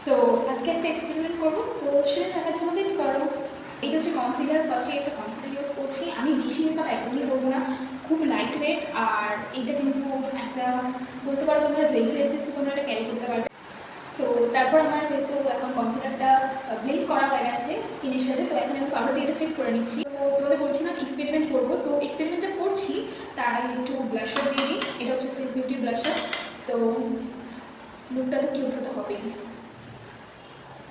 So আজকে একটা experiment করবো, তো সেটা দেখার জন্য ওয়েট করো। এইটা হচ্ছে কনসিলার। ফার্স্টে একটা কনসিলার ইউজ করছি। আমি বেশি মেকআপ একদমই করবো না, খুব লাইট ওয়েট। আর এইটা কিন্তু একটা বলতে পারো তোমরা ডেইলি বেসিসে তোমরা এটা ক্যারি করতে পারবে। সো তারপর আমার যেহেতু এখন কনসিলারটা ব্লেন্ড করা হয়ে গেছে স্কিনের সাথে, তো এখন আমি পাউডার দিয়ে এটা সেট করে নিচ্ছি। তো তোমাদের বলছিলাম এক্সপেরিমেন্ট করবো, তো এক্সপেরিমেন্টটা করছি তার আগে একটু ব্লাশার দিয়ে দিই। এটা হচ্ছে সুইস বিউটির ব্লাশার। তো লুকটা তো কিউট হতে হবেই,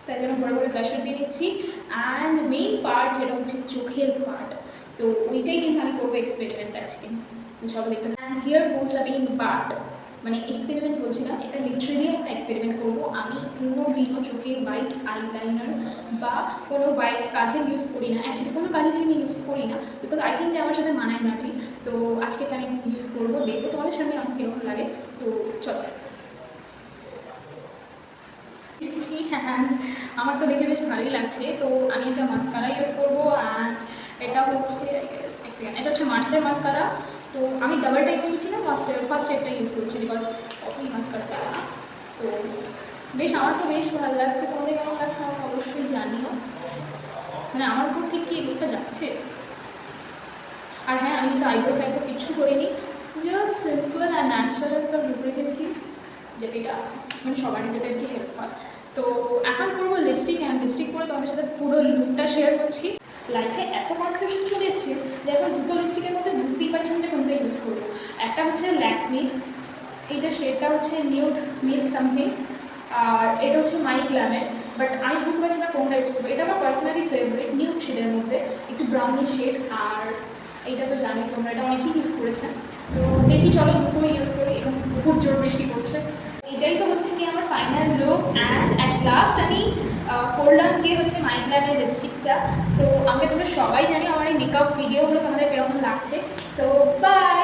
তাই জন্য বড় বড় ব্লাশার দিয়ে নিচ্ছি। অ্যান্ড মেইন পার্ট যেটা হচ্ছে চোখের পার্ট, তো ওইটাই কিন্তু আমি করবো এক্সপেরিমেন্ট আজকে। সবাই দেখতে। And here goes the main part, মানে এক্সপেরিমেন্ট বলছি না, এটা লিটারেলি একটা এক্সপেরিমেন্ট করবো। আমি কোনোদিনও চোখে হোয়াইট আইলাইনার বা কোনো হোয়াইট কাজল ইউজ করি না। অ্যাকচুয়ালি কোনো কাজল আমি ইউজ করি না, বিকজ আই থিঙ্ক যে আমার সাথে মানায় না ঠিক। তো আজকে আমি ইউজ করবো, দেখবো তোমাদের সামনে আমার কেমন লাগে। তো চলো। অ্যান্ড আমার তো দেখে বেশ ভালোই লাগছে। তো আমি একটা মাস্কারা ইউজ করবো। অ্যান্ড এটা হচ্ছে এটা হচ্ছে মার্সের মাস্কারা। তো আমি ডাবলটা ইউজ করছি না, ফার্স্ট একটা ইউজ করছি, বিকজ অতই মাস্কারা দেওয়া না। সো বেশ, আমার তো বেশ ভালো লাগছে। তোমাদের কেমন লাগছে আমাকে অবশ্যই জানিও। মানে আমার উপর ঠিক কি লুকটা যাচ্ছে। আর হ্যাঁ, আমি কিন্তু আইব্রো টাইব্রো কিছু করিনি, জাস্ট সিম্পল আর ন্যাচারাল একটা লুক রেখেছি, যেটা মানে সবারই যেটা একটু হেল্প হয়। তো এখন করবো লিপস্টিক। অ্যান্ড লিপস্টিক করে তোমাদের সাথে পুরো লুকটা শেয়ার করছি। লাইফে এত কনফিউশন চলে এসছে যে এখন দুটো লিপস্টিকের মধ্যে বুঝতেই পারছি না যে কোনটা ইউজ করবো। একটা হচ্ছে ল্যাকমি, এইটা শেডটা হচ্ছে নিউড মিড সামথিং, আর এটা হচ্ছে মাই গ্ল্যামের। বাট আমি বুঝতে পারছি না কোনটা ইউজ করবো। এটা আমার পার্সোনালি ফেভারিট, নিউড শেডের মধ্যে একটু ব্রাউনি শেড। আর এইটা তো জানোই তোমরা, এটা অনেকেই ইউজ করেছেন। তো দেখি চলো দুটোই ইউজ করি। এখন খুব জোর বৃষ্টি করছে। এটাই তো হচ্ছে কি আমার final look. And at last আমি করলাম কি হচ্ছে মাই গ্ল্যামের লিপস্টিকটা। তো আমাকে তোমরা সবাই জানি আমার এই মেকআপ ভিডিওগুলো তোমাদের কীরকম লাগছে। So by.